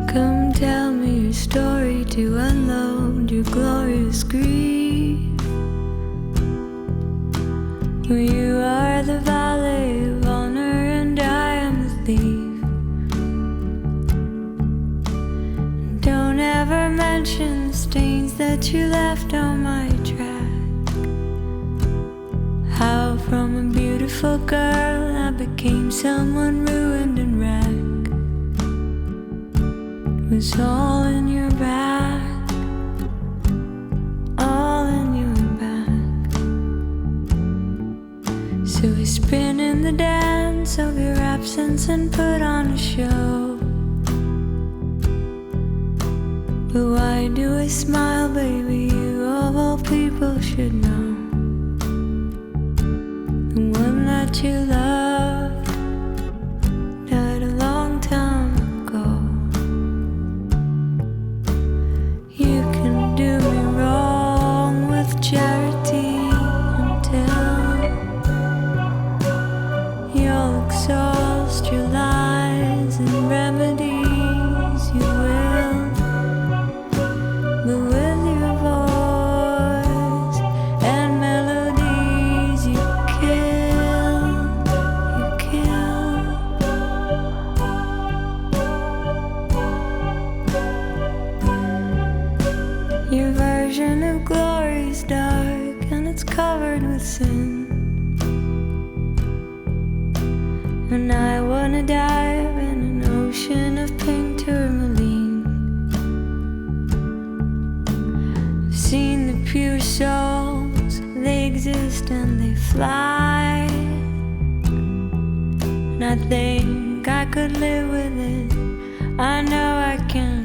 Come tell me your story to unload your glorious grief. You are the valet of honor and I am the thief. Don't ever mention the stains that you left on my track. How from a beautiful girl I became someone ruined and wrecked. It was all in your back, all in your back. So we spin in the dance of your absence and put on a show. But why do I smile, baby? You of all people should know. The one that you loved died a long time ago. You can do me wrong with charity until you'll exhaust your lies and remedies you will. But with your voice and melodies you kill, you kill. Your version of glory's dark and it's covered with sin. And I wanna dive in an ocean of pink tourmaline. I've seen the pure souls, they exist and they fly. And I think I could live with it, I know I can.